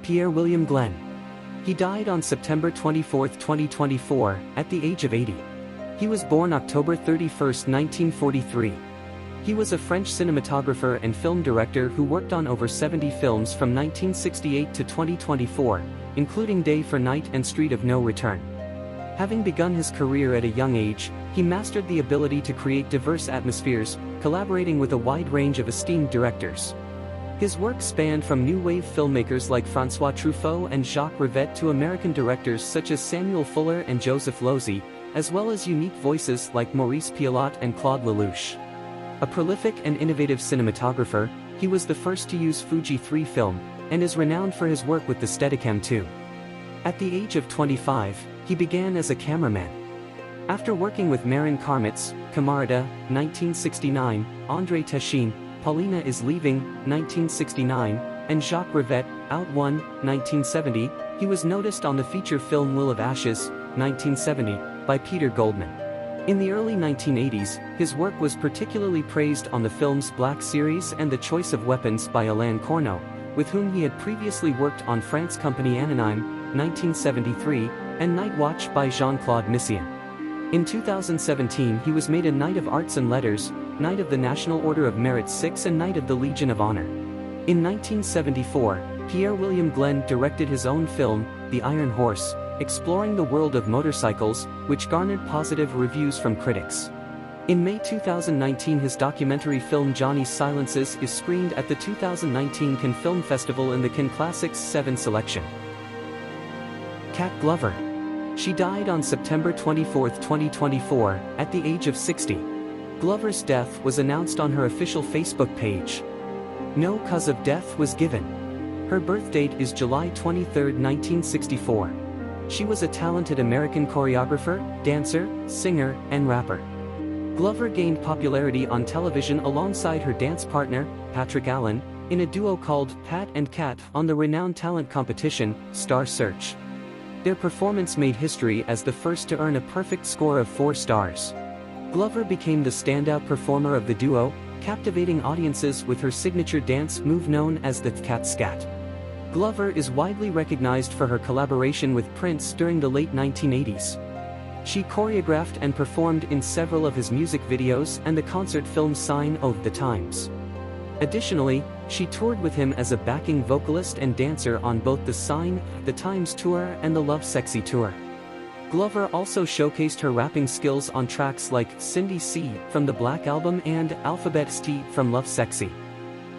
Pierre-William Glenn. He died on September 24, 2024, at the age of 80. He was born October 31, 1943. He was a French cinematographer and film director who worked on over 70 films from 1968 to 2024, including Day for Night and Street of No Return. Having begun his career at a young age, he mastered the ability to create diverse atmospheres, collaborating with a wide range of esteemed directors. His work spanned from new wave filmmakers like François Truffaut and Jacques Rivette to American directors such as Samuel Fuller and Joseph Losey, as well as unique voices like Maurice Pialat and Claude Lelouch. A prolific and innovative cinematographer, he was the first to use Fuji 3 film, and is renowned for his work with the Steadicam 2. At the age of 25, he began as a cameraman. After working with Marin Karmitz, Camarada, 1969, André Techin, Paulina is Leaving, 1969, and Jacques Rivette, Out One, 1970, he was noticed on the feature film Will of Ashes, 1970, by Peter Goldman. In the early 1980s, his work was particularly praised on the films Black Series and The Choice of Weapons by Alain Corneau, with whom he had previously worked on France Company Anonyme, 1973, and Night Watch by Jean-Claude Messiaen. In 2017 he was made a Knight of Arts and Letters, Knight of the National Order of Merit 6 and Knight of the Legion of Honor. In 1974, Pierre-William Glenn directed his own film, The Iron Horse, exploring the world of motorcycles, which garnered positive reviews from critics. In May 2019 his documentary film Johnny's Silences is screened at the 2019 Cannes Film Festival in the Cannes Classics 7 selection. Cat Glover. She died on September 24, 2024, at the age of 60. Glover's death was announced on her official Facebook page. No cause of death was given. Her birth date is July 23, 1964. She was a talented American choreographer, dancer, singer, and rapper. Glover gained popularity on television alongside her dance partner, Patrick Allen, in a duo called Pat and Cat on the renowned talent competition, Star Search. Their performance made history as the first to earn a perfect score of 4 stars. Glover became the standout performer of the duo, captivating audiences with her signature dance move known as the Cat Scat. Glover is widely recognized for her collaboration with Prince during the late 1980s. She choreographed and performed in several of his music videos and the concert film Sign of the Times. Additionally, she toured with him as a backing vocalist and dancer on both the Sign the Times tour and the Love Sexy tour. Glover also showcased her rapping skills on tracks like Cindy C from the Black Album and Alphabet St from Love Sexy.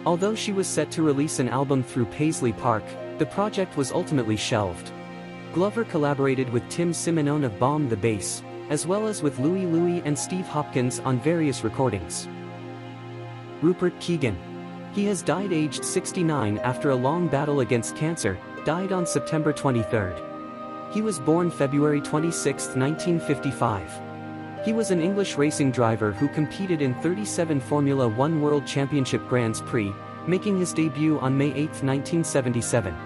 Although she was set to release an album through Paisley Park, the project was ultimately shelved. Glover collaborated with Tim Simeone of Bomb the Bass, as well as with Louie Louie and Steve Hopkins on various recordings. Rupert Keegan. He has died aged 69 after a long battle against cancer, died on September 23. He was born February 26, 1955. He was an English racing driver who competed in 37 Formula One World Championship Grands Prix, making his debut on May 8, 1977.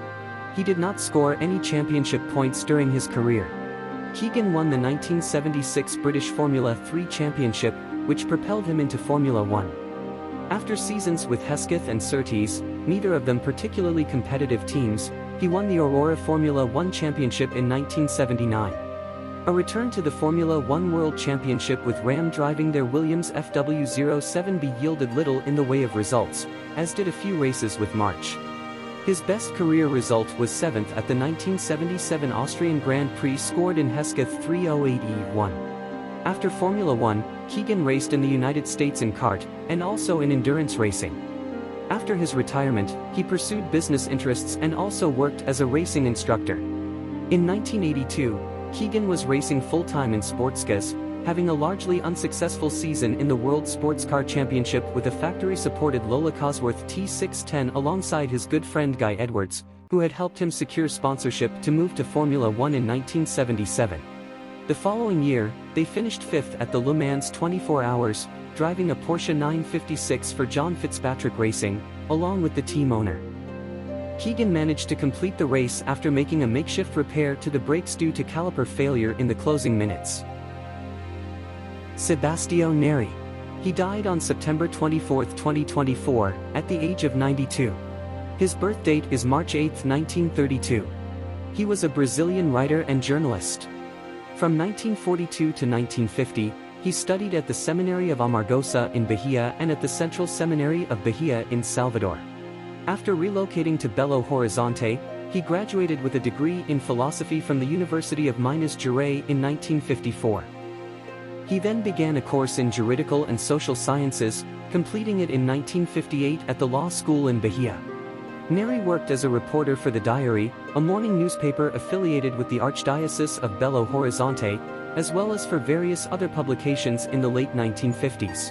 He did not score any championship points during his career. Keegan won the 1976 British Formula 3 Championship, which propelled him into Formula One. After seasons with Hesketh and Surtees, neither of them particularly competitive teams, he won the Aurora Formula One Championship in 1979. A return to the Formula One World Championship with Ram driving their Williams FW07B yielded little in the way of results, as did a few races with March. His best career result was 7th at the 1977 Austrian Grand Prix scored in Hesketh 308E1. After Formula One, Keegan raced in the United States in kart, and also in endurance racing. After his retirement, he pursued business interests and also worked as a racing instructor. In 1982, Keegan was racing full-time in sportscars, having a largely unsuccessful season in the World Sports Car Championship with a factory-supported Lola Cosworth T610 alongside his good friend Guy Edwards, who had helped him secure sponsorship to move to Formula One in 1977. The following year, they finished 5th at the Le Mans 24 Hours, driving a Porsche 956 for John Fitzpatrick Racing, along with the team owner. Keegan managed to complete the race after making a makeshift repair to the brakes due to caliper failure in the closing minutes. Sebastião Nery. He died on September 24, 2024, at the age of 92. His birth date is March 8, 1932. He was a Brazilian writer and journalist. From 1942 to 1950, he studied at the Seminary of Amargosa in Bahia and at the Central Seminary of Bahia in Salvador. After relocating to Belo Horizonte, he graduated with a degree in philosophy from the University of Minas Gerais in 1954. He then began a course in juridical and social sciences, completing it in 1958 at the law school in Bahia. Nery worked as a reporter for The Diary, a morning newspaper affiliated with the Archdiocese of Belo Horizonte, as well as for various other publications in the late 1950s.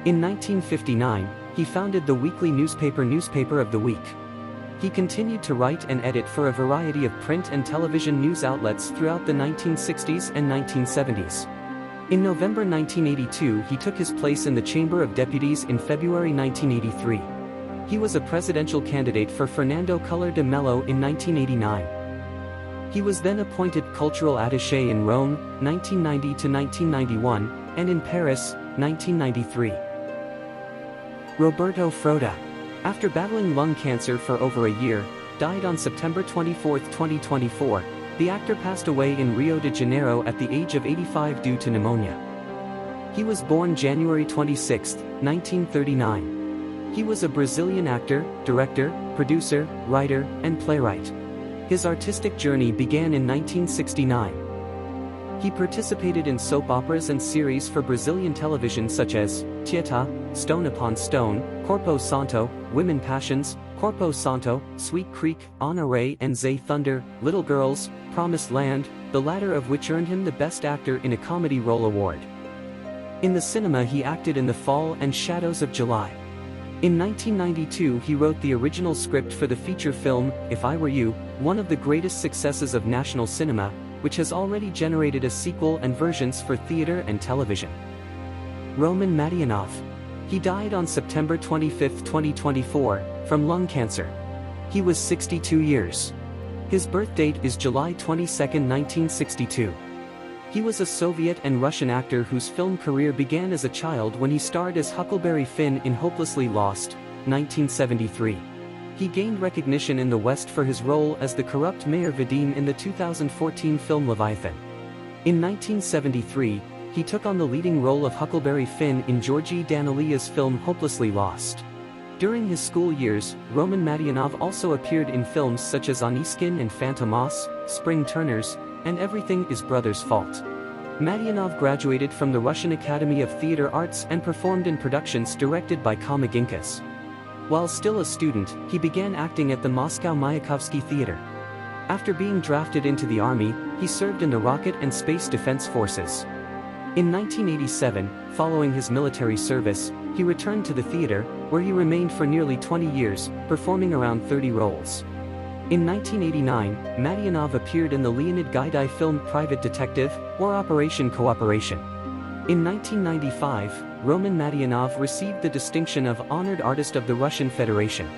In 1959, he founded the weekly newspaper Newspaper of the Week. He continued to write and edit for a variety of print and television news outlets throughout the 1960s and 1970s. In November 1982, he took his place in the Chamber of Deputies in February 1983. He was a presidential candidate for Fernando Collor de Mello in 1989. He was then appointed cultural attaché in Rome, 1990 to 1991, and in Paris, 1993. Roberto Froda, after battling lung cancer for over a year, died on September 24, 2024. The actor passed away in Rio de Janeiro at the age of 85 due to pneumonia. He was born January 26, 1939. He was a Brazilian actor, director, producer, writer, and playwright. His artistic journey began in 1969. He participated in soap operas and series for Brazilian television such as Tieta, Stone Upon Stone, Corpo Santo, Women Passions, Corpo Santo, Sweet Creek, Ana Ray and Zay Thunder, Little Girls, Promised Land, the latter of which earned him the Best Actor in a Comedy Role award. In the cinema he acted in The Fall and Shadows of July. In 1992 he wrote the original script for the feature film, If I Were You, one of the greatest successes of national cinema, which has already generated a sequel and versions for theater and television. Roman Madyanov. He died on September 25, 2024, from lung cancer. He was 62 years. His birth date is July 22, 1962. He was a Soviet and Russian actor whose film career began as a child when he starred as Huckleberry Finn in Hopelessly Lost, 1973. He gained recognition in the West for his role as the corrupt Mayor Vadim in the 2014 film Leviathan. In 1973, he took on the leading role of Huckleberry Finn in Georgi Danelia's film Hopelessly Lost. During his school years, Roman Madyanov also appeared in films such as Aniskin and Fantomas, Spring Turners, and Everything is Brother's Fault. Madyanov graduated from the Russian Academy of Theatre Arts and performed in productions directed by Komaginkas. While still a student, he began acting at the Moscow Mayakovsky Theater. After being drafted into the army, he served in the Rocket and Space Defense Forces. In 1987, following his military service, he returned to the theater, where he remained for nearly 20 years, performing around 30 roles. In 1989, Madyanov appeared in the Leonid Gaidai film Private Detective, or Operation Cooperation. In 1995, Roman Madyanov received the distinction of Honored Artist of the Russian Federation.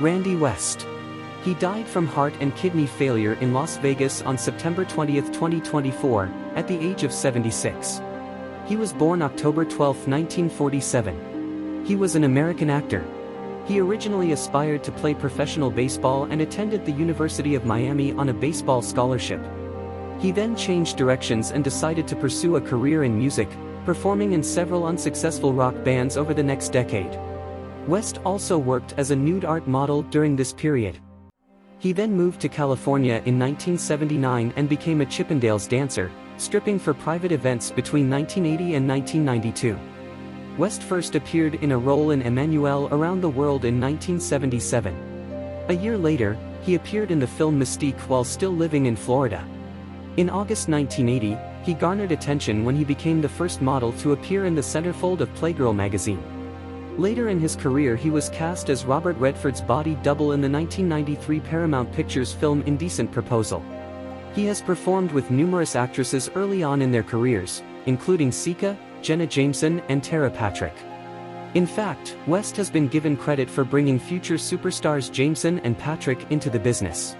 Randy West. He died from heart and kidney failure in Las Vegas on September 20, 2024, at the age of 76. He was born October 12, 1947. He was an American actor. He originally aspired to play professional baseball and attended the University of Miami on a baseball scholarship. He then changed directions and decided to pursue a career in music, performing in several unsuccessful rock bands over the next decade. West also worked as a nude art model during this period. He then moved to California in 1979 and became a Chippendales dancer, stripping for private events between 1980 and 1992. West first appeared in a role in Emmanuel Around the World in 1977. A year later, he appeared in the film Mystique while still living in Florida. In August 1980, he garnered attention when he became the first model to appear in the centerfold of Playgirl magazine. Later in his career he was cast as Robert Redford's body double in the 1993 Paramount Pictures film Indecent Proposal. He has performed with numerous actresses early on in their careers, including Sika, Jenna Jameson and Tara Patrick. In fact, West has been given credit for bringing future superstars Jameson and Patrick into the business.